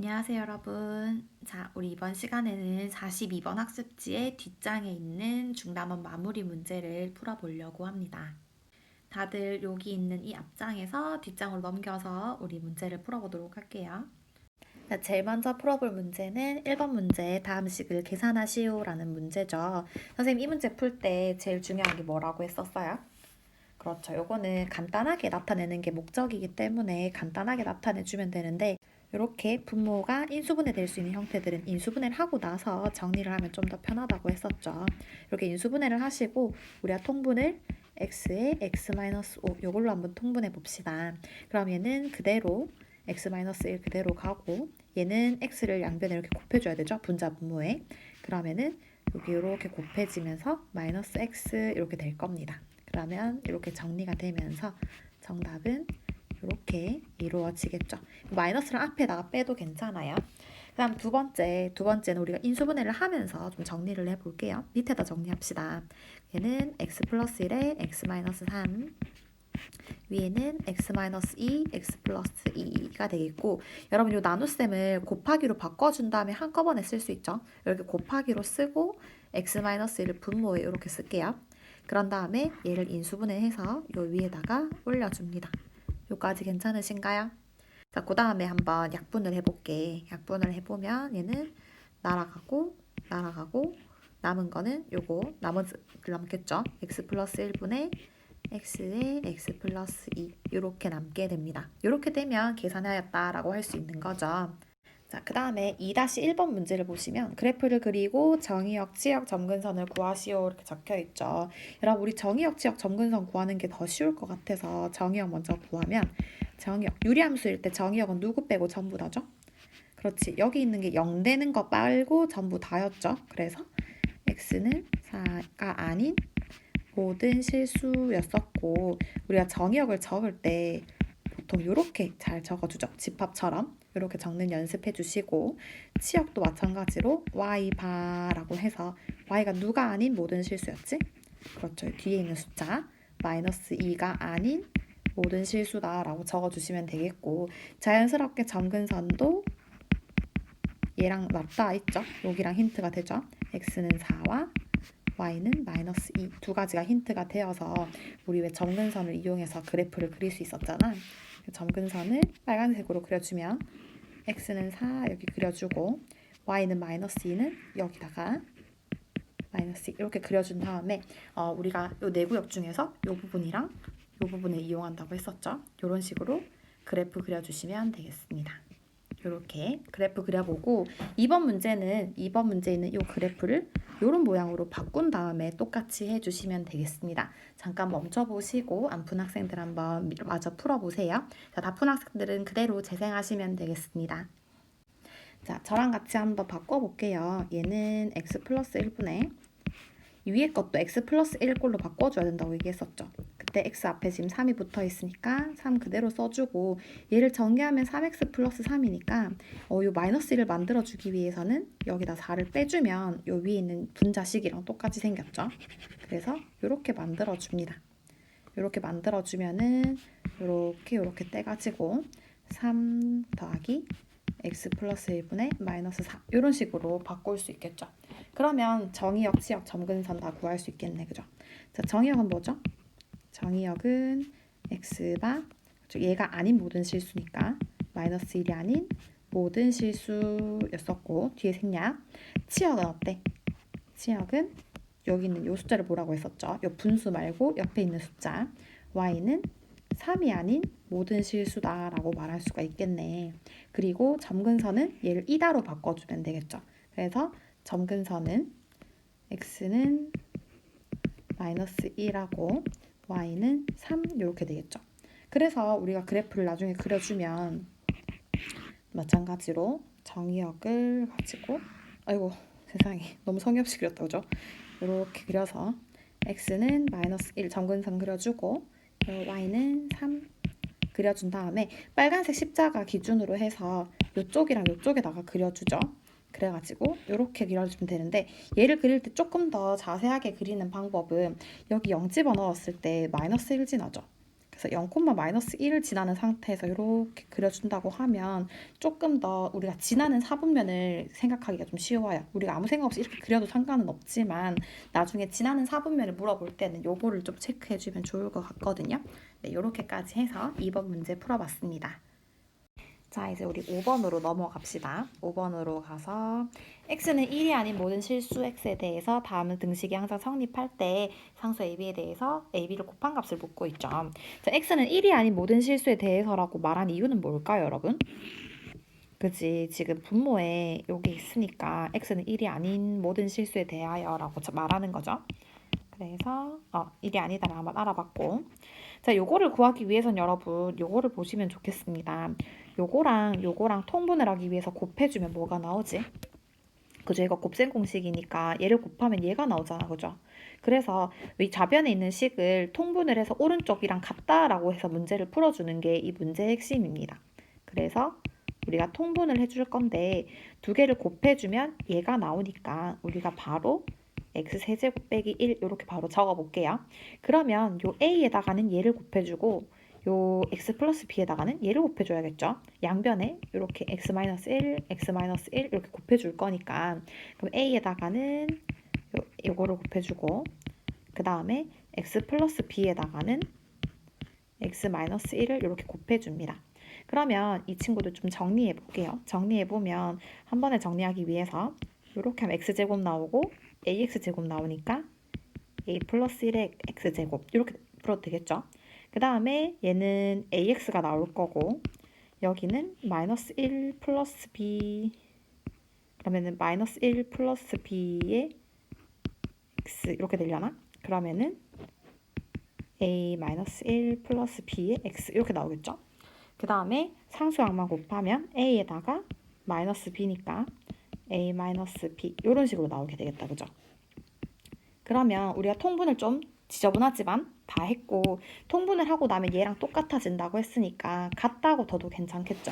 안녕하세요, 여러분. 자, 우리 이번 시간에는 42번 학습지의 뒷장에 있는 중단원 마무리 문제를 풀어보려고 합니다. 다들 여기 있는 이 앞장에서 뒷장으로 넘겨서 우리 문제를 풀어보도록 할게요. 자, 제일 먼저 풀어볼 문제는 1번 문제 다음 식을 계산하시오 라는 문제죠. 선생님, 이 문제 풀 때 제일 중요한 게 뭐라고 했었어요? 그렇죠. 요거는 간단하게 나타내는 게 목적이기 때문에 간단하게 나타내주면 되는데 이렇게 분모가 인수분해 될 수 있는 형태들은 인수분해를 하고 나서 정리를 하면 좀 더 편하다고 했었죠. 이렇게 인수분해를 하시고 우리가 통분을 x에 x-5 요걸로 한번 통분해 봅시다. 그럼 얘는 그대로 x-1 그대로 가고 얘는 x를 양변에 이렇게 곱해줘야 되죠. 분자 분모에. 그러면은 여기 이렇게 곱해지면서 마이너스 x 이렇게 될 겁니다. 그러면 이렇게 정리가 되면서 정답은 이렇게 이루어지겠죠. 마이너스를 앞에다가 빼도 괜찮아요. 그 다음 두 번째는 우리가 인수분해를 하면서 좀 정리를 해볼게요. 밑에다 정리합시다. 얘는 x 플러스 1에 x 마이너스 3 위에는 x-2, x 플러스 2가 되겠고 여러분 이 나눗셈을 곱하기로 바꿔준 다음에 한꺼번에 쓸 수 있죠. 이렇게 곱하기로 쓰고 x-1을 분모에 이렇게 쓸게요. 그런 다음에 얘를 인수분해해서 요 위에다가 올려줍니다. 요까지 괜찮으신가요? 자, 그 다음에 한번 약분을 해볼게. 약분을 해보면 얘는 날아가고 남은 거는 요거 남겠죠. x 플러스 1분의 x에 x 플러스 2 이렇게 남게 됩니다. 이렇게 되면 계산하였다라고 할 수 있는 거죠. 자, 그 다음에 2-1번 문제를 보시면 그래프를 그리고 정의역, 치역, 점근선을 구하시오 이렇게 적혀 있죠. 여러분 우리 정의역, 치역, 점근선 구하는 게 더 쉬울 것 같아서 정의역 먼저 구하면 정의역, 유리함수일 때 정의역은 누구 빼고 전부 다죠? 그렇지. 여기 있는 게 0 되는 거 빨고 전부 다였죠. 그래서 x는 4가 아닌 모든 실수였었고 우리가 정의역을 적을 때 보통 이렇게 잘 적어주죠. 집합처럼 이렇게 적는 연습해 주시고 치역도 마찬가지로 y바라고 해서 y가 누가 아닌 모든 실수였지? 그렇죠. 뒤에 있는 숫자 마이너스 2가 아닌 모든 실수다라고 적어주시면 되겠고 자연스럽게 점근선도 얘랑 맞닿아 있죠. 여기랑 힌트가 되죠. x는 4와 y는 마이너스 2 두 가지가 힌트가 되어서 우리 왜 점근선을 이용해서 그래프를 그릴 수 있었잖아. 점근선을 빨간색으로 그려주면 x는 4 여기 그려주고 y는 마이너스 2는 여기다가 마이너스 2 이렇게 그려준 다음에 우리가 이 내구역 중에서 이 부분이랑 이 부분을 이용한다고 했었죠. 이런 식으로 그래프 그려주시면 되겠습니다. 이렇게 그래프 그려보고 2번 문제는 2번 문제에 있는 이 그래프를 이런 모양으로 바꾼 다음에 똑같이 해주시면 되겠습니다. 잠깐 멈춰보시고 안 푼 학생들 한번 마저 풀어보세요. 자, 다 푼 학생들은 그대로 재생하시면 되겠습니다. 자, 저랑 같이 한번 바꿔볼게요. 얘는 x 플러스 1분의 위에 것도 x 플러스 1꼴로 바꿔줘야 된다고 얘기했었죠. 그때 x 앞에 지금 3이 붙어 있으니까 3 그대로 써주고 얘를 정리하면 3x 플러스 3이니까 요 마이너스 1을 만들어주기 위해서는 여기다 4를 빼주면 요 위에 있는 분자식이랑 똑같이 생겼죠. 그래서 이렇게 만들어줍니다. 이렇게 만들어주면은 이렇게 떼가지고 3 더하기 x 플러스 1분의 마이너스 4 이런 식으로 바꿀 수 있겠죠. 그러면 정의역, 치역, 점근선 다 구할 수 있겠네. 그죠? 자, 정의역은 뭐죠? 정의역은 x바 얘가 아닌 모든 실수니까 마이너스 1이 아닌 모든 실수였었고 뒤에 생략. 치역은 어때? 치역은 여기 있는 요 숫자를 뭐라고 했었죠? 요 분수 말고 옆에 있는 숫자 y는 3이 아닌 모든 실수다라고 말할 수가 있겠네. 그리고 점근선은 얘를 2다로 바꿔주면 되겠죠. 그래서 점근선은 x는 마이너스 1하고 y는 3 이렇게 되겠죠. 그래서 우리가 그래프를 나중에 그려주면 마찬가지로 정의역을 가지고 아이고 세상에 너무 성의 없이 그렸다 그죠? 이렇게 그려서 x는 마이너스 1 점근선 그려주고 y는 3 그려준 다음에 빨간색 십자가 기준으로 해서 이쪽이랑 이쪽에다가 그려주죠. 그래가지고 이렇게 그려주면 되는데 얘를 그릴 때 조금 더 자세하게 그리는 방법은 여기 0 집어넣었을 때 마이너스 1 지나죠. 그래서 0,-1을 지나는 상태에서 이렇게 그려준다고 하면 조금 더 우리가 지나는 사분면을 생각하기가 좀 쉬워요. 우리가 아무 생각 없이 이렇게 그려도 상관은 없지만 나중에 지나는 사분면을 물어볼 때는 요거를 좀 체크해주면 좋을 것 같거든요. 네, 이렇게까지 해서 2번 문제 풀어봤습니다. 자, 이제 우리 5번으로 넘어갑시다. 5번으로 가서 x는 1이 아닌 모든 실수 x에 대해서 다음은 등식이 항상 성립할 때 상수 ab에 대해서 ab를 곱한 값을 묻고 있죠. 자, x는 1이 아닌 모든 실수에 대해서라고 말한 이유는 뭘까요, 여러분? 그지? 지금 분모에 여기 있으니까 x는 1이 아닌 모든 실수에 대하여라고 말하는 거죠. 그래서 1이 아니다를 한번 알아봤고, 자, 요거를 구하기 위해선 여러분 요거를 보시면 좋겠습니다. 요거랑 통분을 하기 위해서 곱해주면 뭐가 나오지? 그죠? 이거 곱셈 공식이니까 얘를 곱하면 얘가 나오잖아, 그죠? 그래서 이 좌변에 있는 식을 통분을 해서 오른쪽이랑 같다라고 해서 문제를 풀어주는 게 이 문제의 핵심입니다. 그래서 우리가 통분을 해줄 건데 두 개를 곱해주면 얘가 나오니까 우리가 바로 x세제곱 빼기 1 이렇게 바로 적어볼게요. 그러면 요 a에다가는 얘를 곱해주고 요 x 플러스 b에다가는 얘를 곱해줘야겠죠. 양변에 이렇게 x-1, x-1 이렇게 곱해줄 거니까 그럼 a에다가는 요거를 곱해주고 그 다음에 x 플러스 b에다가는 x-1을 이렇게 곱해줍니다. 그러면 이 친구들 좀 정리해 볼게요. 정리해 보면 한 번에 정리하기 위해서 이렇게 하면 x제곱 나오고 ax제곱 나오니까 a 플러스 1의 x제곱 이렇게 풀어도 되겠죠. 그 다음에 얘는 ax가 나올 거고 여기는 마이너스 1 플러스 b 그러면은 마이너스 1 플러스 b의 x 이렇게 되려나? 그러면은 a 마이너스 1 플러스 b의 x 이렇게 나오겠죠. 그 다음에 상수항만 곱하면 a에다가 마이너스 b니까 a 마이너스 b 이런 식으로 나오게 되겠다, 그죠? 그러면 우리가 통분을 좀 지저분하지만 다 했고 통분을 하고 나면 얘랑 똑같아진다고 했으니까 같다고 둬도 괜찮겠죠?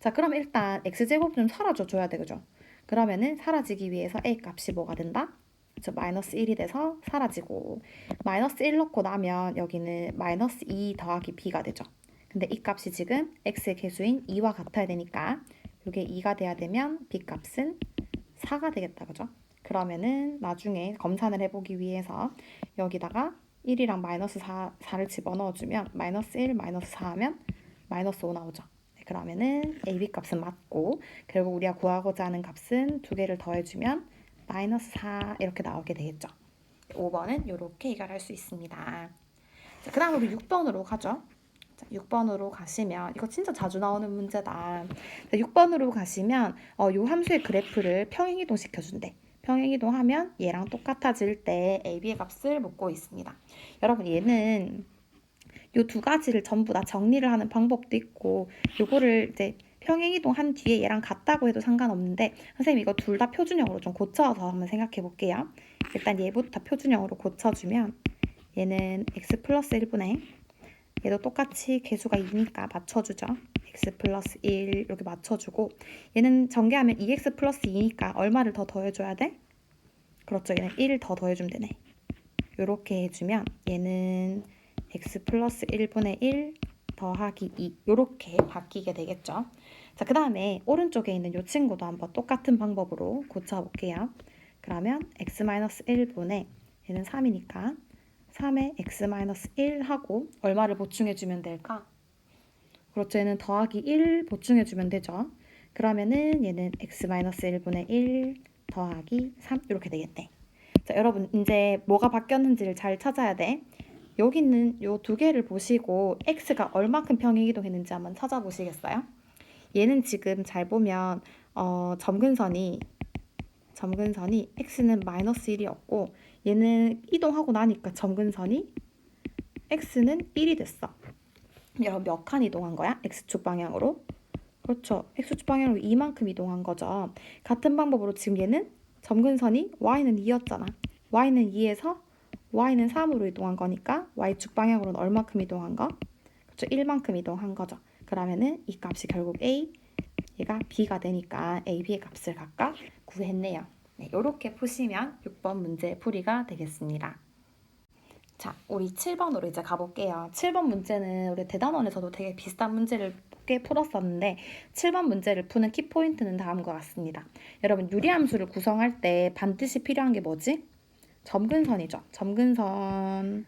자, 그럼 일단 x제곱 좀 사라져 줘야 돼, 그죠? 그러면은 사라지기 위해서 a 값이 뭐가 된다? 그쵸, 마이너스 1이 돼서 사라지고 마이너스 1 넣고 나면 여기는 마이너스 2 더하기 b가 되죠. 근데 이 값이 지금 x의 개수인 2와 같아야 되니까 이게 2가 돼야 되면 b 값은 4가 되겠다, 그죠? 그러면은 나중에 검산을 해보기 위해서 여기다가 1이랑 마이너스 4를 집어넣어주면 마이너스 1, 마이너스 4 하면 마이너스 5 나오죠. 네, 그러면은 AB 값은 맞고 결국 우리가 구하고자 하는 값은 두 개를 더해주면 마이너스 4 이렇게 나오게 되겠죠. 5번은 이렇게 해결할 수 있습니다. 그 다음 우리 6번으로 가죠. 6번으로 가시면 이거 진짜 자주 나오는 문제다. 6번으로 가시면 요 함수의 그래프를 평행이동 시켜준대. 평행이동하면 얘랑 똑같아질 때 AB의 값을 묻고 있습니다. 여러분 얘는 요 두 가지를 전부 다 정리를 하는 방법도 있고 요거를 이제 평행이동 한 뒤에 얘랑 같다고 해도 상관없는데 선생님 이거 둘 다 표준형으로 좀 고쳐서 한번 생각해 볼게요. 일단 얘부터 표준형으로 고쳐주면 얘는 x 플러스 1분의 얘도 똑같이 개수가 2니까 맞춰주죠. x 플러스 1 이렇게 맞춰주고 얘는 전개하면 2x 플러스 2니까 얼마를 더 더해줘야 돼? 그렇죠. 얘는 1을 더 더해주면 되네. 이렇게 해주면 얘는 x 플러스 1분의 1 더하기 2 이렇게 바뀌게 되겠죠. 자, 그 다음에 오른쪽에 있는 이 친구도 한번 똑같은 방법으로 고쳐볼게요. 그러면 x-1분의 얘는 3이니까 3에 x-1 하고 얼마를 보충해주면 될까? 그렇죠. 얘는 더하기 1 보충해주면 되죠. 그러면은 얘는 x-1분의 1 더하기 3 이렇게 되겠네. 자, 여러분 이제 뭐가 바뀌었는지를 잘 찾아야 돼. 여기 있는 요 두 개를 보시고 x가 얼마큼 평행이동했는지 한번 찾아보시겠어요? 얘는 지금 잘 보면 점근선이 x는 마이너스 1이었고 얘는 이동하고 나니까 점근선이 x는 1이 됐어. 여러분 몇 칸 이동한 거야? x축 방향으로? 그렇죠. x축 방향으로 이만큼 이동한 거죠. 같은 방법으로 지금 얘는 점근선이 y는 2였잖아. y는 2에서 y는 3으로 이동한 거니까 y축 방향으로는 얼마큼 이동한 거? 그렇죠. 1만큼 이동한 거죠. 그러면은 이 값이 결국 a, 얘가 b가 되니까 a, b의 값을 각각 구했네요. 네, 이렇게 푸시면 6번 문제 풀이가 되겠습니다. 자, 우리 7번으로 이제 가볼게요. 7번 문제는 우리 대단원에서도 되게 비슷한 문제를 꽤 풀었었는데 7번 문제를 푸는 키포인트는 다음과 같습니다. 여러분, 유리함수를 구성할 때 반드시 필요한 게 뭐지? 점근선이죠. 점근선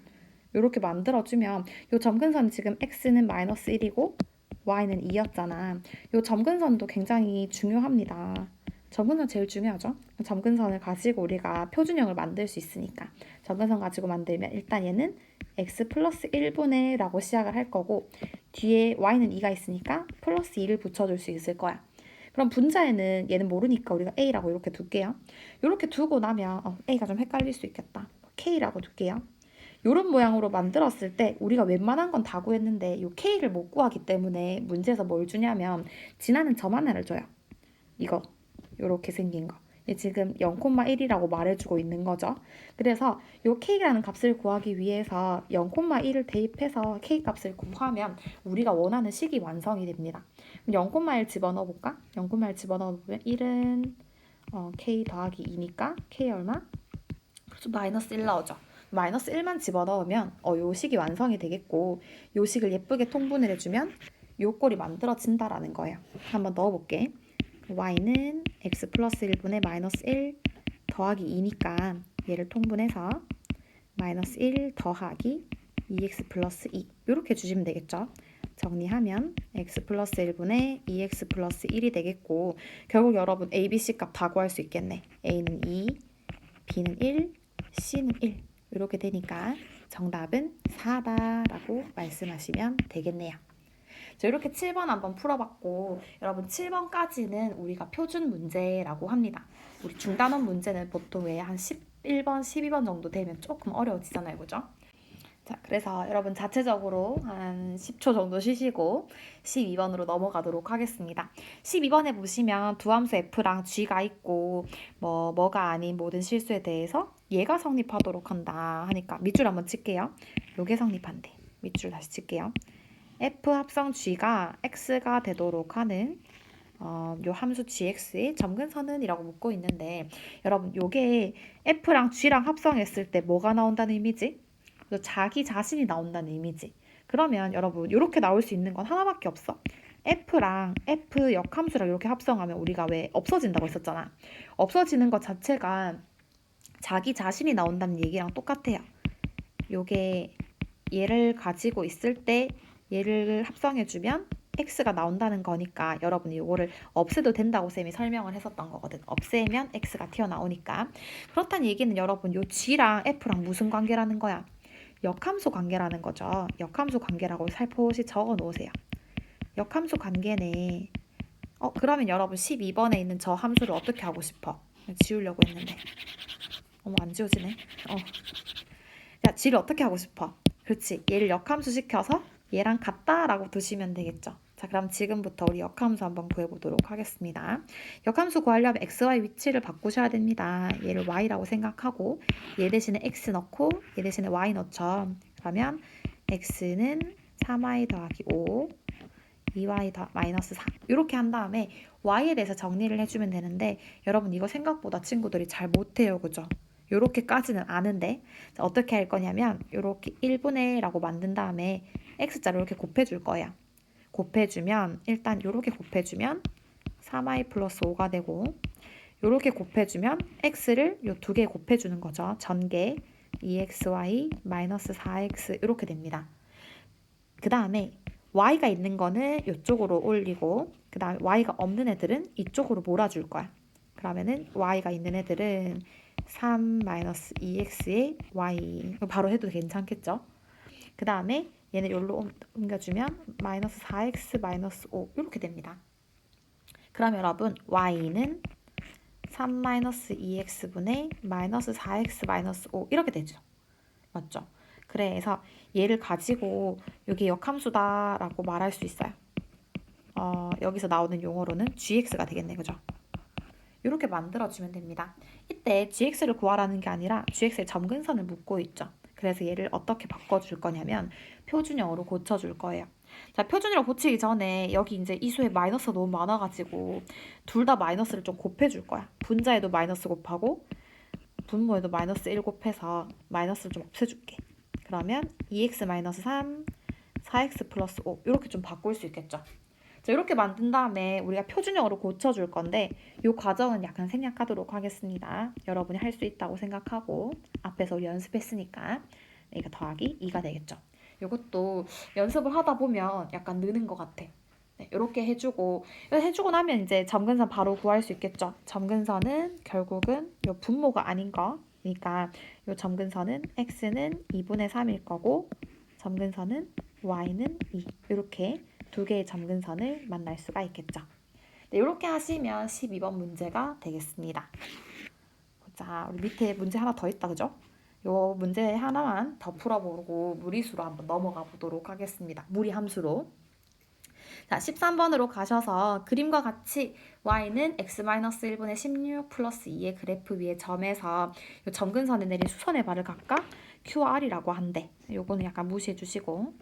이렇게 만들어주면 이 점근선 지금 x는 마이너스 1이고 y는 2였잖아. 이 점근선도 굉장히 중요합니다. 점근선 제일 중요하죠. 점근선을 가지고 우리가 표준형을 만들 수 있으니까 점근선 가지고 만들면 일단 얘는 x 플러스 1분의 라고 시작을 할 거고 뒤에 y는 2가 있으니까 플러스 2를 붙여줄 수 있을 거야. 그럼 분자에는 얘는 모르니까 우리가 a라고 이렇게 둘게요. 이렇게 두고 나면 a가 좀 헷갈릴 수 있겠다. k라고 둘게요. 이런 모양으로 만들었을 때 우리가 웬만한 건 다 구했는데 이 k를 못 구하기 때문에 문제에서 뭘 주냐면 지나는 점 하나를 줘요. 이거 이렇게 생긴 거. 지금 0,1이라고 말해주고 있는 거죠. 그래서 이 k라는 값을 구하기 위해서 0,1을 대입해서 k 값을 구하면 우리가 원하는 식이 완성이 됩니다. 0,1 집어넣어 볼까? 0,1 집어넣어 보면 1은 k 더하기 2니까 k 얼마? 그래서 마이너스 1 나오죠. 마이너스 1만 집어넣으면 요 식이 완성이 되겠고 요 식을 예쁘게 통분을 해주면 요 꼴이 만들어진다라는 거예요. 한번 넣어볼게. y는 x 플러스 1분의 마이너스 1 더하기 2니까 얘를 통분해서 마이너스 1 더하기 2x 플러스 2 이렇게 주시면 되겠죠. 정리하면 x 플러스 1분의 2x 플러스 1이 되겠고 결국 여러분 a, b, c 값 다 구할 수 있겠네. a는 2, b는 1, c는 1 이렇게 되니까 정답은 4다라고 말씀하시면 되겠네요. 자, 이렇게 7번 한번 풀어봤고 여러분 7번까지는 우리가 표준 문제라고 합니다. 우리 중단원 문제는 보통 왜 한 11번, 12번 정도 되면 조금 어려워지잖아요. 그죠? 자, 그래서 여러분 자체적으로 한 10초 정도 쉬시고 12번으로 넘어가도록 하겠습니다. 12번에 보시면 두 함수 f랑 g가 있고 뭐가 아닌 모든 실수에 대해서 얘가 성립하도록 한다 하니까 밑줄 한번 칠게요. 요게 성립한대. 밑줄 다시 칠게요. f 합성 g가 x가 되도록 하는 요 함수 gx의 점근선은 이라고 묻고 있는데 여러분 요게 f랑 g랑 합성했을 때 뭐가 나온다는 의미지? 자기 자신이 나온다는 의미지. 그러면 여러분 이렇게 나올 수 있는 건 하나밖에 없어. f랑 f 역함수랑 이렇게 합성하면 우리가 왜 없어진다고 했었잖아. 없어지는 것 자체가 자기 자신이 나온다는 얘기랑 똑같아요. 요게 얘를 가지고 있을 때 얘를 합성해주면 x가 나온다는 거니까 여러분이 이거를 없애도 된다고 쌤이 설명을 했었던 거거든. 없애면 x가 튀어나오니까. 그렇다는 얘기는 여러분 요 g랑 f랑 무슨 관계라는 거야? 역함수 관계라는 거죠. 역함수 관계라고 살포시 적어 놓으세요. 역함수 관계네. 그러면 여러분 12번에 있는 저 함수를 어떻게 하고 싶어? 지우려고 했는데. 어머 안 지워지네. 자, g를 어떻게 하고 싶어? 그렇지. 얘를 역함수 시켜서 얘랑 같다라고 두시면 되겠죠. 자, 그럼 지금부터 우리 역함수 한번 구해보도록 하겠습니다. 역함수 구하려면 x, y 위치를 바꾸셔야 됩니다. 얘를 y라고 생각하고 얘 대신에 x 넣고 얘 대신에 y 넣죠. 그러면 x는 3y 더하기 5 2y 더 마이너스 4 이렇게 한 다음에 y에 대해서 정리를 해주면 되는데 여러분 이거 생각보다 친구들이 잘 못해요. 그죠? 요렇게까지는 아는데 자, 어떻게 할 거냐면 요렇게 1분의 라고 만든 다음에 x자를 이렇게 곱해줄 거예요. 곱해주면 일단 요렇게 곱해주면 3y 플러스 5가 되고 요렇게 곱해주면 x를 요 두 개 곱해주는 거죠. 전개 2xy 마이너스 4x 이렇게 됩니다. 그 다음에 y가 있는 거는 이쪽으로 올리고 그 다음에 y가 없는 애들은 이쪽으로 몰아줄 거야. 그러면은 y가 있는 애들은 3-2x의 y 바로 해도 괜찮겠죠? 그 다음에 얘는 여기로 옮겨주면 마이너스 4x 마이너스 5 이렇게 됩니다. 그럼 여러분 y는 3-2x분의 마이너스 4x 마이너스 5 이렇게 되죠. 맞죠? 그래서 얘를 가지고 여기 역함수다라고 말할 수 있어요. 여기서 나오는 용어로는 gx가 되겠네. 그죠? 이렇게 만들어주면 됩니다. 이때 gx를 구하라는 게 아니라 gx의 점근선을 묻고 있죠. 그래서 얘를 어떻게 바꿔줄 거냐면 표준형으로 고쳐줄 거예요. 자, 표준으로 고치기 전에 여기 이제 이 수에 마이너스가 너무 많아가지고 둘 다 마이너스를 좀 곱해줄 거야. 분자에도 마이너스 곱하고 분모에도 마이너스 1 곱해서 마이너스를 좀 없애줄게. 그러면 2x-3, 4x 플러스 5 이렇게 좀 바꿀 수 있겠죠. 자, 이렇게 만든 다음에 우리가 표준형으로 고쳐줄 건데 이 과정은 약간 생략하도록 하겠습니다. 여러분이 할 수 있다고 생각하고 앞에서 우리 연습했으니까 이거 더하기 2가 되겠죠. 이것도 연습을 하다 보면 약간 느는 것 같아. 네, 이렇게 해주고 나면 이제 점근선 바로 구할 수 있겠죠. 점근선은 결국은 이 분모가 아닌 거. 그러니까 이 점근선은 x는 2분의 3일 거고 점근선은 y는 2. 이렇게 두 개의 점근선을 만날 수가 있겠죠. 네, 이렇게 하시면 12번 문제가 되겠습니다. 자, 우리 밑에 문제 하나 더 있다, 그죠? 요 문제 하나만 더 풀어보고 무리수로 한번 넘어가 보도록 하겠습니다. 무리함수로. 자, 13번으로 가셔서 그림과 같이 y는 x-1분의 16 플러스 2의 그래프 위에 점에서 요 점근선에 내린 수선의 발을 각각 QR이라고 한대. 요거는 약간 무시해 주시고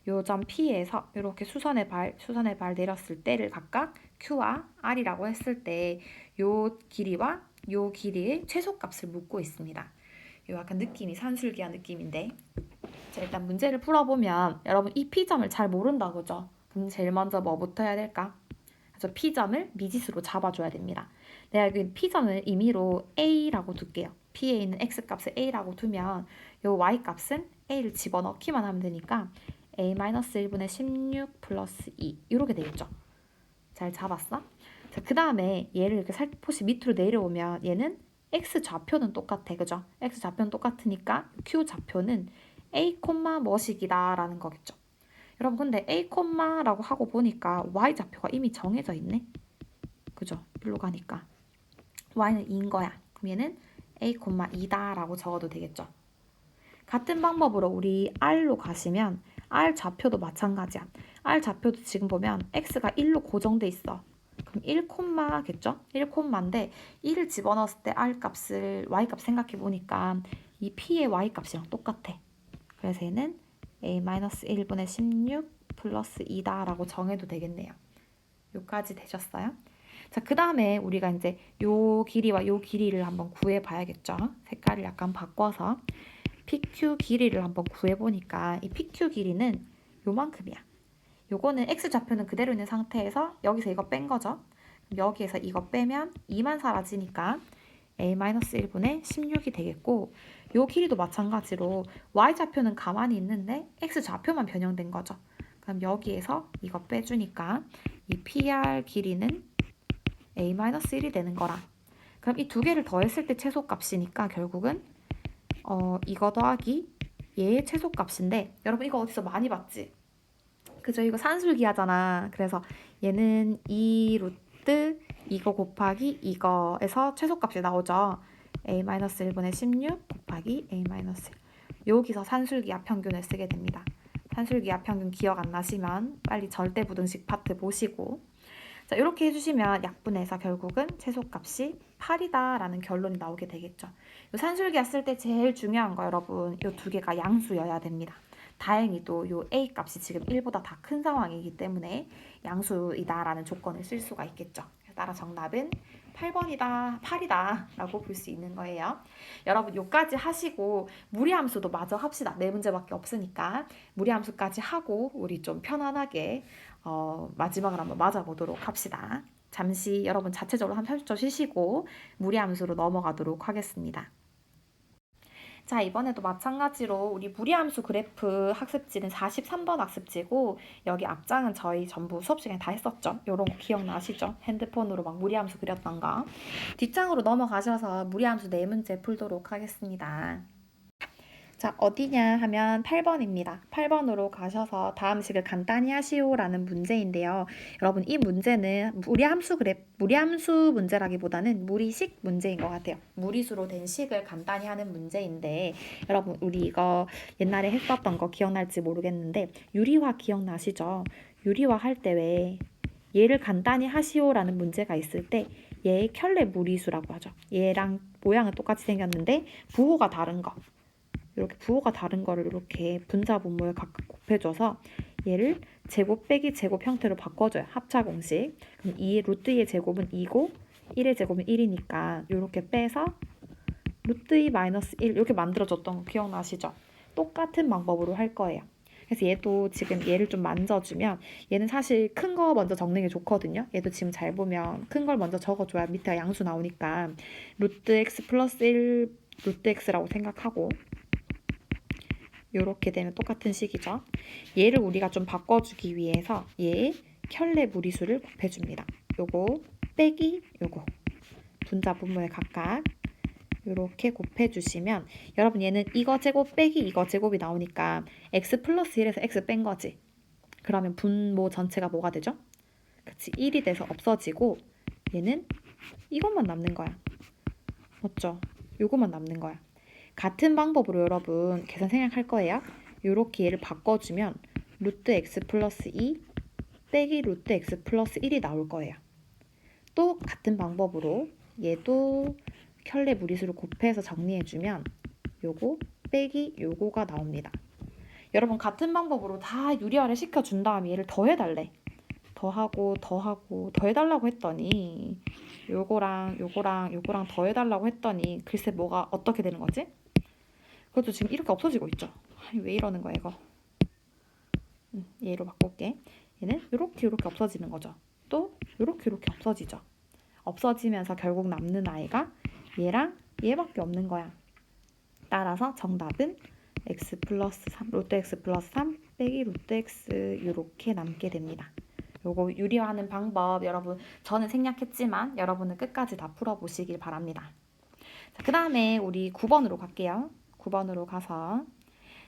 요 점 P에서 이렇게 수선의 발 내렸을 때를 각각 Q와 R이라고 했을 때 요 길이와 요 길이의 최소값을 묻고 있습니다. 요 약간 느낌이 산술기한 느낌인데 자, 일단 문제를 풀어보면 여러분 이 P점을 잘 모른다 그죠? 그럼 제일 먼저 뭐부터 해야 될까? 그래서 P점을 미지수로 잡아줘야 됩니다. 내가 여기 P점을 임의로 A라고 둘게요. P에 있는 X값을 A라고 두면 요 Y값은 A를 집어넣기만 하면 되니까 A-1분의 16 플러스 2 이렇게 되겠죠. 잘 잡았어? 자, 그 다음에 얘를 이렇게 살포시 밑으로 내려오면 얘는 X 좌표는 똑같아. 그죠? X 좌표는 똑같으니까 Q 좌표는 A, 뭐식이다 라는 거겠죠. 여러분 근데 A, 라고 하고 보니까 Y 좌표가 이미 정해져 있네. 그죠? 일로 가니까 Y는 2인 거야. 그럼 얘는 A, 2다 라고 적어도 되겠죠. 같은 방법으로 우리 R로 가시면 R 좌표도 마찬가지야. R 좌표도 지금 보면 X가 1로 고정돼 있어. 그럼 1겠죠? 1인데 1을 집어넣었을 때 R 값을 Y 값 생각해 보니까 이 P의 Y 값이랑 똑같아. 그래서 얘는 A-1분의 16 플러스 2다 라고 정해도 되겠네요. 여기까지 되셨어요? 자, 그 다음에 우리가 이제 요 길이와 요 길이를 한번 구해 봐야겠죠? 색깔을 약간 바꿔서 PQ 길이를 한번 구해보니까 이 PQ 길이는 요만큼이야. 요거는 X좌표는 그대로 있는 상태에서 여기서 이거 뺀 거죠. 여기에서 이거 빼면 2만 사라지니까 A-1분의 16이 되겠고 요 길이도 마찬가지로 Y좌표는 가만히 있는데 X좌표만 변형된 거죠. 그럼 여기에서 이거 빼주니까 이 PR 길이는 A-1이 되는 거라. 그럼 이 두 개를 더했을 때 최소값이니까 결국은 이거 더하기 얘의 최소값인데 여러분 이거 어디서 많이 봤지? 그죠? 이거 산술기 하잖아. 그래서 얘는 2 루트 이거 곱하기 이거에서 최소값이 나오죠. A-1분의 16 곱하기 A-1 여기서 산술기압 평균을 쓰게 됩니다. 산술기압 평균 기억 안 나시면 빨리 절대부등식 파트 보시고 자, 이렇게 해주시면 약분해서 결국은 최소값이 8이다 라는 결론이 나오게 되겠죠. 요 산술기압 쓸 때 제일 중요한 거 여러분 이 두 개가 양수여야 됩니다. 다행히도 요 A 값이 지금 1보다 다 큰 상황이기 때문에 양수이다 라는 조건을 쓸 수가 있겠죠. 따라 정답은 8번이다, 8이다 라고 볼 수 있는 거예요. 여러분 요까지 하시고 무리함수도 마저 합시다. 네 문제밖에 없으니까 무리함수까지 하고 우리 좀 편안하게 마지막을 한번 맞아보도록 합시다. 잠시 여러분 자체적으로 한 30초 쉬시고 무리함수로 넘어가도록 하겠습니다. 자, 이번에도 마찬가지로 우리 무리함수 그래프 학습지는 43번 학습지고 여기 앞장은 저희 전부 수업 시간에 다 했었죠. 요런 거 기억나시죠? 핸드폰으로 막 무리함수 그렸던 거. 뒷장으로 넘어가셔서 무리함수 4문제 풀도록 하겠습니다. 자, 어디냐 하면 8번입니다. 8번으로 가셔서 다음 식을 간단히 하시오라는 문제인데요. 여러분 이 문제는 무리함수 문제라기보다는 무리식 문제인 것 같아요. 무리수로 된 식을 간단히 하는 문제인데 여러분 우리 이거 옛날에 했었던 거 기억날지 모르겠는데 유리화 기억나시죠? 유리화 할 때 왜 얘를 간단히 하시오라는 문제가 있을 때 얘의 켤레 무리수라고 하죠. 얘랑 모양은 똑같이 생겼는데 부호가 다른 거. 이렇게 부호가 다른 거를 이렇게 분자 분모에 각각 곱해줘서 얘를 제곱 빼기 제곱 형태로 바꿔줘요. 합차 공식. 그럼 2 루트 2의 제곱은 2고 1의 제곱은 1이니까 이렇게 빼서 루트 2 마이너스 1 이렇게 만들어줬던 거 기억나시죠? 똑같은 방법으로 할 거예요. 그래서 얘도 지금 얘를 좀 만져주면 얘는 사실 큰 거 먼저 적는 게 좋거든요. 얘도 지금 잘 보면 큰 걸 먼저 적어줘야 밑에가 양수 나오니까 루트 x 플러스 1 루트 x라고 생각하고 이렇게 되면 똑같은 식이죠. 얘를 우리가 좀 바꿔주기 위해서 얘의 켤레 무리수를 곱해줍니다. 요거 빼기 요거 분자 분모에 각각 이렇게 곱해주시면 여러분 얘는 이거 제곱 빼기 이거 제곱이 나오니까 x 플러스 1에서 x 뺀 거지. 그러면 분모 전체가 뭐가 되죠? 그치 1이 돼서 없어지고 얘는 이것만 남는 거야. 맞죠? 요거만 남는 거야. 같은 방법으로 여러분 계산 생략할 거예요. 이렇게 얘를 바꿔주면 루트 x 플러스 2 빼기 루트 x 플러스 1이 나올 거예요. 또 같은 방법으로 얘도 켤레 무리수를 곱해서 정리해주면 요거 빼기 요거가 나옵니다. 여러분 같은 방법으로 다 유리화를 시켜준 다음에 얘를 더해달래. 더하고 더해달라고 했더니 요거랑 더해달라고 했더니 글쎄 뭐가 어떻게 되는 거지? 그것도 지금 이렇게 없어지고 있죠. 아니, 왜 이러는 거야 이거. 얘로 바꿀게. 얘는 이렇게 없어지는 거죠. 또 이렇게 없어지죠. 없어지면서 결국 남는 아이가 얘랑 얘밖에 없는 거야. 따라서 정답은 x 플러스 3, 루트 x 플러스 3 빼기 루트 x 이렇게 남게 됩니다. 요거 유리화하는 방법 여러분 저는 생략했지만 여러분은 끝까지 다 풀어보시길 바랍니다. 그 다음에 우리 9번으로 갈게요. 9번으로 가서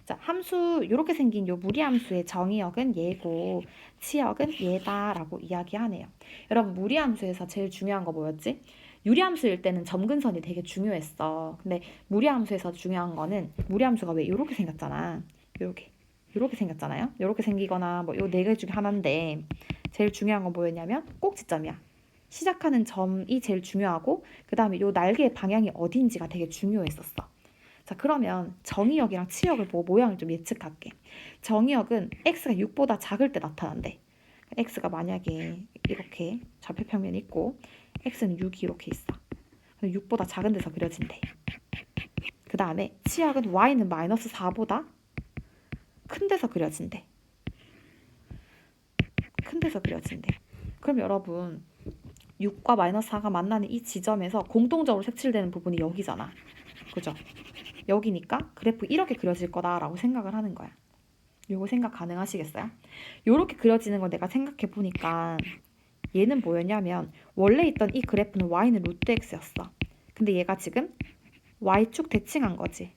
자, 함수 이렇게 생긴 요 무리함수의 정의역은 얘고 치역은 얘다라고 이야기하네요. 여러분 무리함수에서 제일 중요한 거 뭐였지? 유리함수일 때는 점근선이 되게 중요했어. 근데 무리함수에서 중요한 거는 무리함수가 왜 이렇게 생겼잖아. 이렇게 생겼잖아요. 이렇게 생기거나 뭐 요 네 개 중에 하나인데 제일 중요한 건 뭐였냐면 꼭지점이야. 시작하는 점이 제일 중요하고 그 다음에 요 날개의 방향이 어딘지가 되게 중요했었어. 자 그러면 정의역이랑 치역을 보고 모양을 좀 예측할게. 정의역은 x가 6보다 작을 때 나타난대. x가 만약에 이렇게 좌표평면이 있고 x는 6이 이렇게 있어. 6보다 작은 데서 그려진대. 그 다음에 치역은 y는 마이너스 4보다 큰 데서 그려진대. 그럼 여러분 6과 마이너스 4가 만나는 이 지점에서 공통적으로 색칠되는 부분이 여기잖아. 그죠? 여기니까 그래프 이렇게 그려질 거다라고 생각을 하는 거야. 요거 생각 가능하시겠어요? 요렇게 그려지는 걸 내가 생각해 보니까 얘는 뭐였냐면 원래 있던 이 그래프는 y는 루트 x였어. 근데 얘가 지금 y축 대칭한 거지.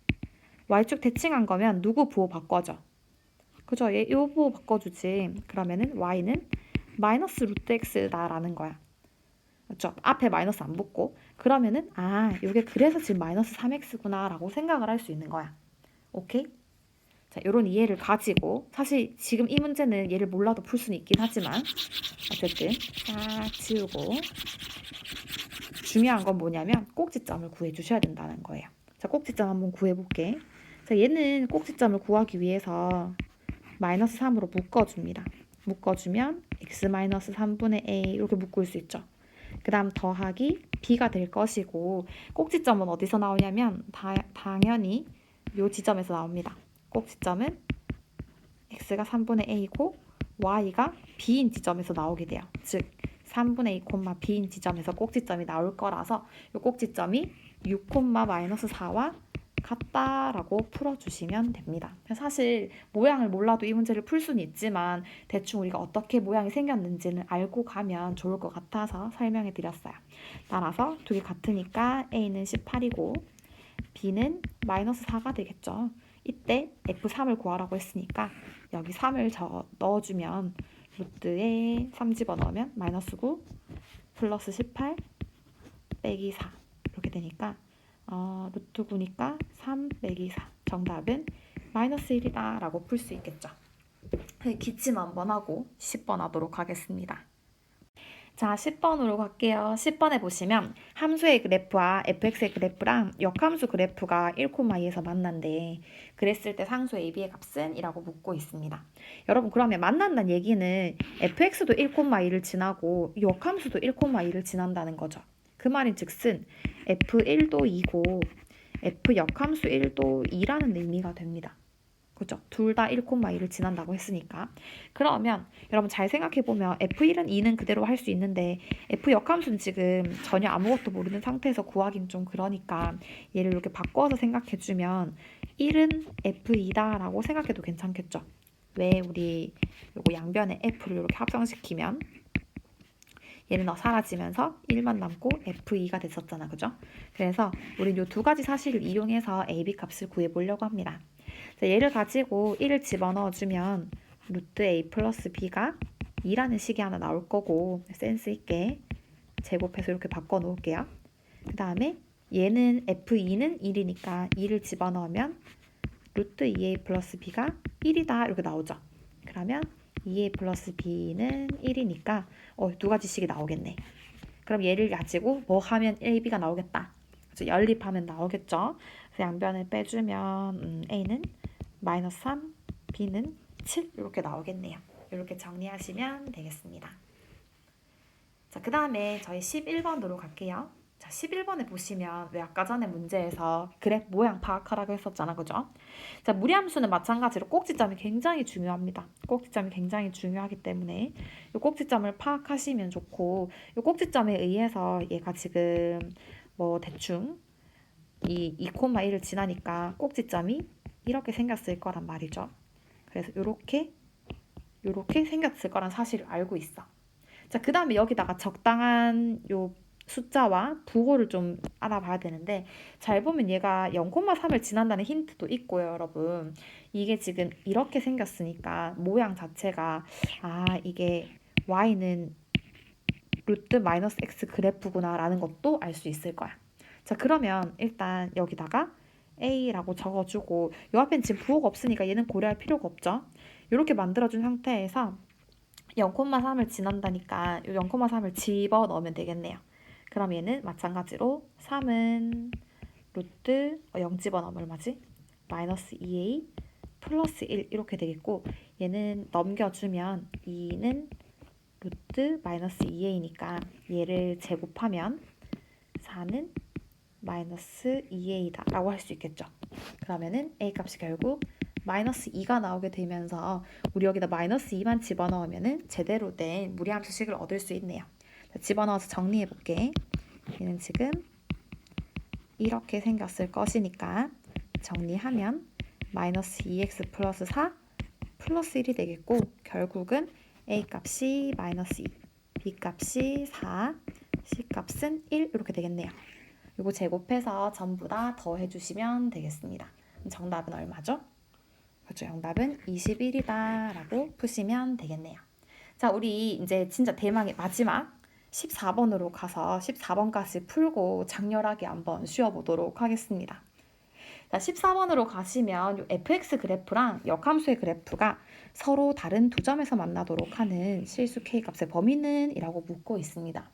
y축 대칭한 거면 누구 부호 바꿔줘? 그죠? 요 부호 바꿔주지. 그러면은 y는 마이너스 루트 x다라는 거야. 그렇죠? 앞에 마이너스 안 붙고 그러면은 이게 그래서 지금 마이너스 3x구나 라고 생각을 할 수 있는 거야. 오케이? 자, 이런 이해를 가지고 사실 지금 이 문제는 얘를 몰라도 풀 수는 있긴 하지만 어쨌든 싹 지우고 중요한 건 뭐냐면 꼭지점을 구해주셔야 된다는 거예요. 자, 꼭지점 한번 구해볼게. 자, 얘는 꼭지점을 구하기 위해서 마이너스 3으로 묶어줍니다. 묶어주면 x 마이너스 3분의 a 이렇게 묶을 수 있죠. 그 다음 더하기 b가 될 것이고 꼭지점은 어디서 나오냐면 당연히 이 지점에서 나옵니다. 꼭지점은 x가 3분의 a고 y가 b인 지점에서 나오게 돼요. 즉 3분의 a, b인 지점에서 꼭지점이 나올 거라서 이 꼭지점이 6, 마이너스 4와 같다라고 풀어주시면 됩니다. 사실 모양을 몰라도 이 문제를 풀 수는 있지만 대충 우리가 어떻게 모양이 생겼는지는 알고 가면 좋을 것 같아서 설명해 드렸어요. 따라서 두 개 같으니까 A는 18이고 B는 마이너스 4가 되겠죠. 이때 F3을 구하라고 했으니까 여기 3을 넣어주면 루트에 3 집어넣으면 마이너스 9 플러스 18 빼기 4 이렇게 되니까 루트 9니까 3 빼기 4 정답은 마이너스 1이다 라고 풀 수 있겠죠. 기침 한번 하고 10번 하도록 하겠습니다. 자 10번으로 갈게요. 10번에 보시면 함수의 그래프와 fx의 그래프랑 역함수 그래프가 1,2에서 만난대. 그랬을 때 상수의 ab의 값은? 이라고 묻고 있습니다. 여러분 그러면 만난다는 얘기는 fx도 1,2를 지나고 역함수도 1,2를 지난다는 거죠. 그 말인 즉슨 f1도 2고 f 역함수 1도 2라는 의미가 됩니다. 그죠? 둘 다 1,2를 지난다고 했으니까. 그러면 여러분 잘 생각해보면 F1은 2는 그대로 할 수 있는데 F 역함수는 지금 전혀 아무것도 모르는 상태에서 구하긴 좀 그러니까 얘를 이렇게 바꿔서 생각해주면 1은 F2다 라고 생각해도 괜찮겠죠? 왜 우리 요거 양변에 F를 이렇게 합성시키면 얘는 사라지면서 1만 남고 F2가 됐었잖아. 그죠? 그래서 우린 요 두 가지 사실을 이용해서 AB 값을 구해보려고 합니다. 자, 얘를 가지고 1을 집어넣어주면 루트 A 플러스 B가 2라는 식이 하나 나올 거고 센스 있게 제곱해서 이렇게 바꿔놓을게요. 그 다음에 얘는 F2는 1이니까 2를 집어넣으면 루트 2A 플러스 B가 1이다 이렇게 나오죠. 그러면 2A 플러스 B는 1이니까 두 가지씩이 나오겠네. 그럼 얘를 가지고 뭐 하면 A, B가 나오겠다. 그래서 연립하면 나오겠죠. 그래서 양변을 빼주면 A는 마이너스 3, B는 7 이렇게 나오겠네요. 이렇게 정리하시면 되겠습니다. 자, 그 다음에 저희 11번으로 갈게요. 자, 11번에 보시면 왜 아까 전에 문제에서 그래프 모양 파악하라고 했었잖아. 그죠? 자, 무리함수는 마찬가지로 꼭지점이 굉장히 중요합니다. 꼭지점이 굉장히 중요하기 때문에 이 꼭지점을 파악하시면 좋고 이 꼭지점에 의해서 얘가 지금 뭐 대충 이 2,1을 지나니까 꼭지점이 이렇게 생겼을 거란 말이죠. 그래서 이렇게 생겼을 거란 사실을 알고 있어. 자, 그 다음에 여기다가 적당한 요 숫자와 부호를 좀 알아봐야 되는데 잘 보면 얘가 0,3을 지난다는 힌트도 있고요, 여러분. 이게 지금 이렇게 생겼으니까 모양 자체가 이게 y는 루트 마이너스 x 그래프구나 라는 것도 알 수 있을 거야. 자, 그러면 일단 여기다가 a라고 적어주고 요 앞엔 지금 부호가 없으니까 얘는 고려할 필요가 없죠. 이렇게 만들어준 상태에서 0,3을 지난다니까 이 0,3을 집어넣으면 되겠네요. 그럼 얘는 마찬가지로 3은 루트 0 집어넣으면 얼마지? 마이너스 2a 플러스 1 이렇게 되겠고 얘는 넘겨주면 2는 루트 마이너스 2a니까 얘를 제곱하면 4는 마이너스 2a다 라고 할 수 있겠죠. 그러면은 a 값이 결국 마이너스 2가 나오게 되면서 우리 여기다 마이너스 2만 집어넣으면 제대로 된 무리함수식을 얻을 수 있네요. 자, 집어넣어서 정리해볼게. 얘는 지금 이렇게 생겼을 것이니까 정리하면 마이너스 2x 플러스 4 플러스 1이 되겠고 결국은 a 값이 마이너스 2, b 값이 4, c 값은 1 이렇게 되겠네요. 이거 제곱해서 전부 다 더해주시면 되겠습니다. 정답은 얼마죠? 그렇죠. 정답은 21이다 라고 푸시면 되겠네요. 자, 우리 이제 진짜 대망의 마지막 14번으로 가서 14번까지 풀고 장렬하게 한번 쉬어보도록 하겠습니다. 자, 14번으로 가시면 이 fx 그래프랑 역함수의 그래프가 서로 다른 두 점에서 만나도록 하는 실수 k값의 범위는 이라고 묻고 있습니다.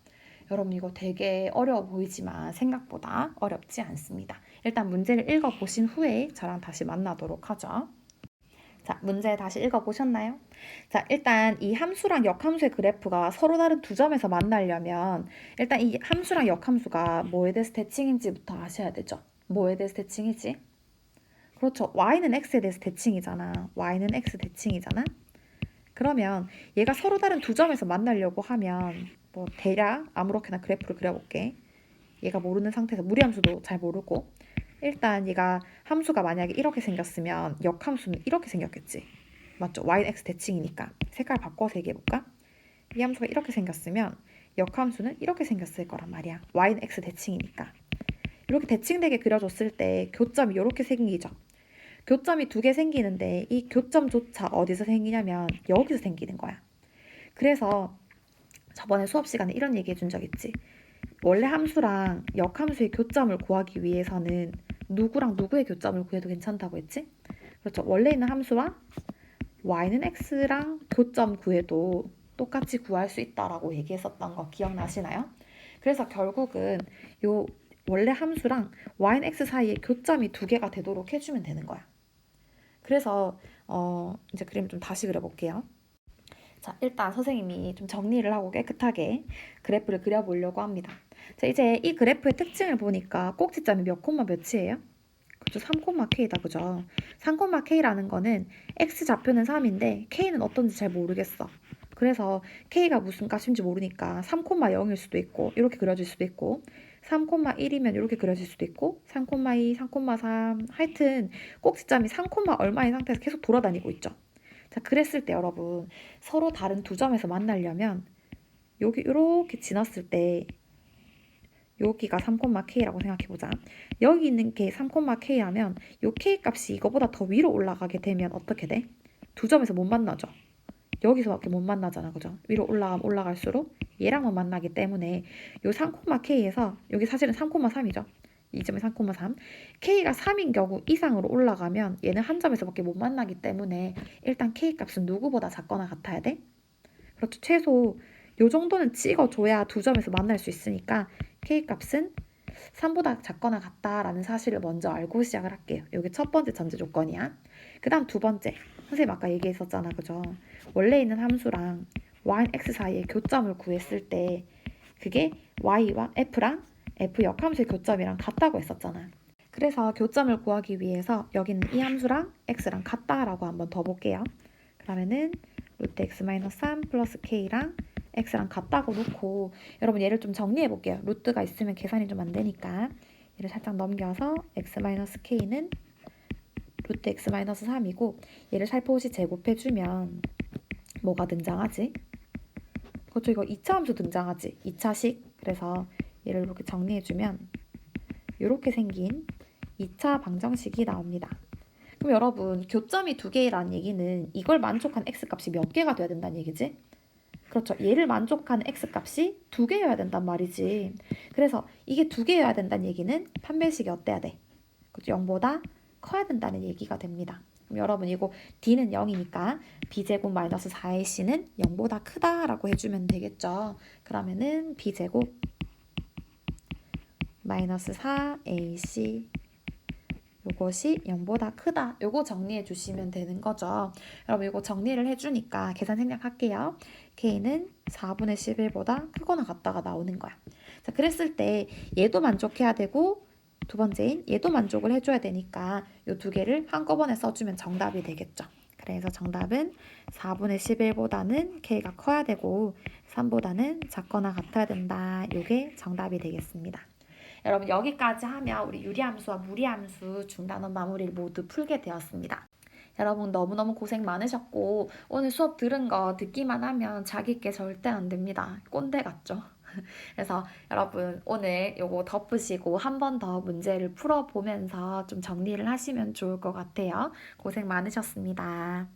여러분 이거 되게 어려워 보이지만 생각보다 어렵지 않습니다. 일단 문제를 읽어보신 후에 저랑 다시 만나도록 하죠. 자, 문제 다시 읽어보셨나요? 자, 일단 이 함수랑 역함수의 그래프가 서로 다른 두 점에서 만나려면 일단 이 함수랑 역함수가 뭐에 대해서 대칭인지부터 아셔야 되죠. 뭐에 대해서 대칭이지? 그렇죠. y는 x에 대해서 대칭이잖아. y는 x 대칭이잖아. 그러면 얘가 서로 다른 두 점에서 만나려고 하면 뭐 대략 아무렇게나 그래프를 그려볼게. 얘가 모르는 상태에서 무리함수도 잘 모르고 일단 얘가 함수가 만약에 이렇게 생겼으면 역함수는 이렇게 생겼겠지. 맞죠? y는 x 대칭이니까. 색깔 바꿔서 얘기해볼까? 이 함수가 이렇게 생겼으면 역함수는 이렇게 생겼을 거란 말이야. y는 x 대칭이니까. 이렇게 대칭되게 그려줬을 때 교점이 이렇게 생기죠. 교점이 두 개 생기는데 이 교점조차 어디서 생기냐면 여기서 생기는 거야. 그래서 저번에 수업 시간에 이런 얘기 해준 적 있지. 원래 함수랑 역함수의 교점을 구하기 위해서는 누구랑 누구의 교점을 구해도 괜찮다고 했지? 그렇죠. 원래 있는 함수와 y는 x랑 교점 구해도 똑같이 구할 수 있다라고 얘기했었던 거 기억나시나요? 그래서 결국은 요 원래 함수랑 y는 x 사이에 교점이 두 개가 되도록 해주면 되는 거야. 그래서 이제 그림을 좀 다시 그려볼게요. 자, 일단 선생님이 좀 정리를 하고 깨끗하게 그래프를 그려보려고 합니다. 자, 이제 이 그래프의 특징을 보니까 꼭지점이 몇 콤마 몇이에요? 그죠? 3,k다, 그죠? 3,k라는 거는 x좌표는 3인데 k는 어떤지 잘 모르겠어. 그래서 k가 무슨 값인지 모르니까 3,0일 수도 있고 이렇게 그려질 수도 있고 3,1이면 이렇게 그려질 수도 있고 3,2, 3,3 하여튼 꼭지점이 3, 얼마인 상태에서 계속 돌아다니고 있죠. 자, 그랬을 때 여러분 서로 다른 두 점에서 만나려면 여기 이렇게 지났을 때 여기가 3,k라고 생각해보자. 여기 있는 게 3,k 하면 요 k 값이 이거보다 더 위로 올라가게 되면 어떻게 돼? 두 점에서 못 만나죠. 여기서밖에 못 만나잖아, 그죠? 위로 올라가면 올라갈수록 얘랑만 만나기 때문에 요 3,k에서 여기 사실은 3,3이죠. 이 점이 3,3. k가 3인 경우 이상으로 올라가면 얘는 한 점에서밖에 못 만나기 때문에 일단 k 값은 누구보다 작거나 같아야 돼? 그렇죠. 최소 요 정도는 찍어줘야 두 점에서 만날 수 있으니까 k 값은 3보다 작거나 같다라는 사실을 먼저 알고 시작을 할게요. 이게 첫 번째 전제 조건이야. 그 다음 두 번째. 선생님 아까 얘기했었잖아, 그죠? 원래 있는 함수랑 y랑 x 사이의 교점을 구했을 때 그게 y와 f랑 f 역함수의 교점이랑 같다고 했었잖아. 그래서 교점을 구하기 위해서 여기는 이 함수랑 x랑 같다라고 한번 더 볼게요. 그러면은 루트 x-3 플러스 k랑 x랑 같다고 놓고 여러분 얘를 좀 정리해 볼게요. 루트가 있으면 계산이 좀 안 되니까 얘를 살짝 넘겨서 x-k는 루트 x-3이고 얘를 살포시 제곱해주면 뭐가 등장하지? 그렇죠. 이거 2차 함수 등장하지. 2차식. 그래서 얘를 이렇게 정리해주면 이렇게 생긴 2차 방정식이 나옵니다. 그럼 여러분 교점이 두 개라는 얘기는 이걸 만족한 x값이 몇 개가 돼야 된다는 얘기지? 그렇죠. 얘를 만족하는 x값이 두 개여야 된단 말이지. 그래서 이게 두 개여야 된다는 얘기는 판별식이 어때야 돼? 그렇죠. 0보다 커야 된다는 얘기가 됩니다. 그럼 여러분 이거 d는 0이니까 b제곱 마이너스 4ac는 0보다 크다라고 해주면 되겠죠. 그러면은 b제곱 마이너스 4ac 요것이 0보다 크다. 요거 정리해 주시면 되는 거죠. 여러분 이거 정리를 해주니까 계산 생략할게요. k는 4분의 11보다 크거나 같다가 나오는 거야. 자, 그랬을 때 얘도 만족해야 되고 두 번째인 얘도 만족을 해줘야 되니까 요 두 개를 한꺼번에 써주면 정답이 되겠죠. 그래서 정답은 4분의 11보다는 k가 커야 되고 3보다는 작거나 같아야 된다. 요게 정답이 되겠습니다. 여러분 여기까지 하면 우리 유리함수와 무리함수 중단원 마무리를 모두 풀게 되었습니다. 여러분 너무너무 고생 많으셨고 오늘 수업 들은 거 듣기만 하면 자기 게 절대 안 됩니다. 꼰대 같죠? 그래서 여러분 오늘 요거 덮으시고 한 번 더 문제를 풀어보면서 좀 정리를 하시면 좋을 것 같아요. 고생 많으셨습니다.